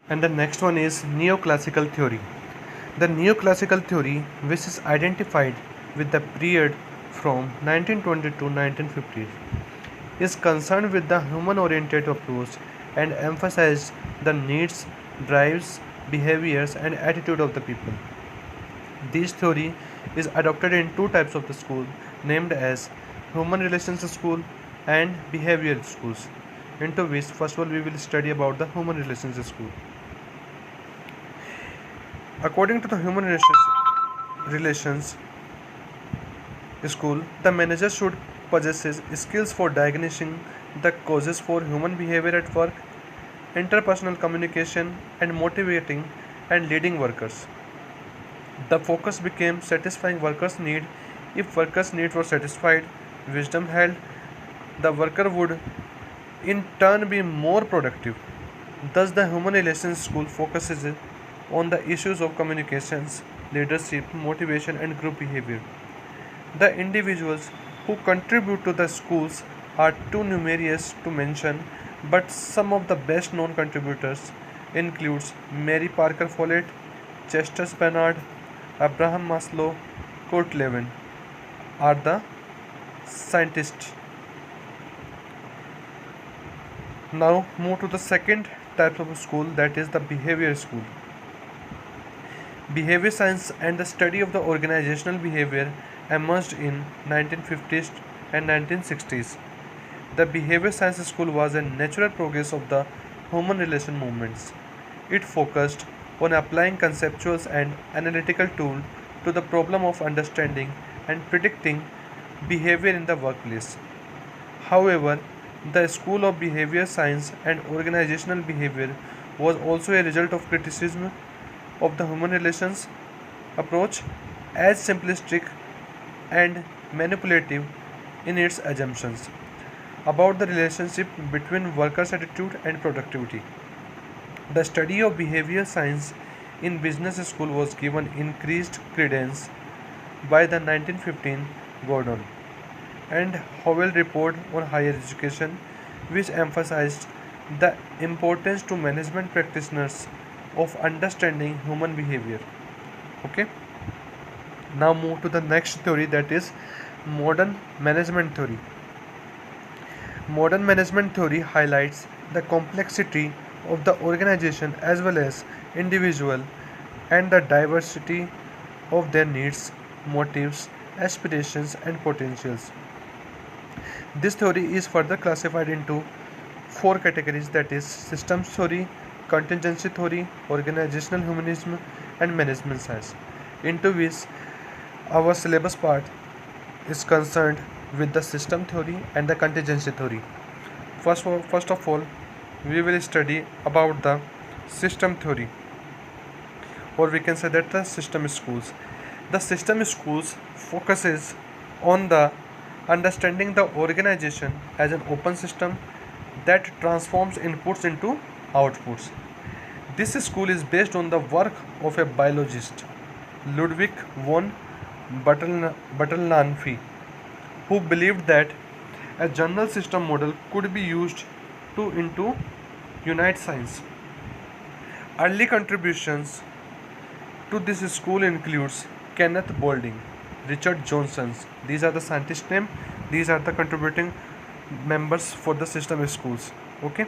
And the next one is neoclassical theory. The neoclassical theory, which is identified with the period from 1920 to 1950s, is concerned with the human oriented approach and emphasizes the needs, drives, behaviors, and attitude of the people. This theory is adopted in two types of the school named as human relations school and behavioral schools, into which first of all we will study about the human relations school. According to the relations school, the manager should possess skills for diagnosing the causes for human behavior at work, interpersonal communication, and motivating and leading workers. The focus became satisfying workers' need. If workers' needs were satisfied, wisdom held, the worker would in turn be more productive. Thus, the human relations school focuses on the issues of communications, leadership, motivation, and group behavior. The individuals who contribute to the schools are too numerous to mention, but some of the best known contributors includes Mary Parker Follett, Chester Bernard, Abraham Maslow, Kurt Lewin are the scientists. Now move to the second type of school, that is the behavior school. Behavior science and the study of the organizational behavior emerged in 1950s and 1960s. The behavior science school was a natural progress of the human relation movements. It focused on applying conceptual and analytical tools to the problem of understanding and predicting behavior in the workplace. However, the School of Behavior Science and Organizational Behavior was also a result of criticism of the human relations approach as simplistic and manipulative in its assumptions about the relationship between workers' attitude and productivity. The study of behavior science in business school was given increased credence by the 1915 Gordon and Howell report on higher education, which emphasized the importance to management practitioners of understanding human behavior. Okay, now move to the next theory, that is modern management theory. Modern management theory highlights the complexity of the organization as well as individual and the diversity of their needs, motives, aspirations, and potentials. This theory is further classified into four categories, that is systems theory, contingency theory, organizational humanism, and management science, into which our syllabus part is concerned with the system theory and the contingency theory. First of all, we will study about the system theory, or we can say that the system schools. The system schools focuses on the understanding the organization as an open system that transforms inputs into outputs. This school is based on the work of a biologist, Ludwig von Bertalanffy, who believed that a general system model could be used to into unite science. Early contributions to this school includes Kenneth Boulding, Richard Johnson. These are the scientist name. These are the contributing members for the system schools. Okay.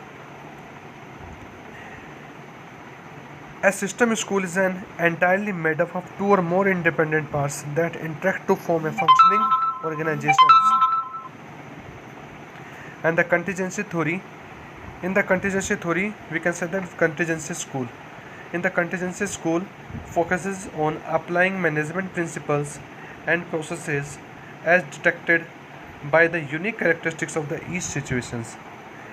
A system school is an entirely made up of two or more independent parts that interact to form a functioning organization. And the contingency theory. In the contingency theory, we can say that contingency school. In the contingency school, focuses on applying management principles and processes as detected by the unique characteristics of the each situations.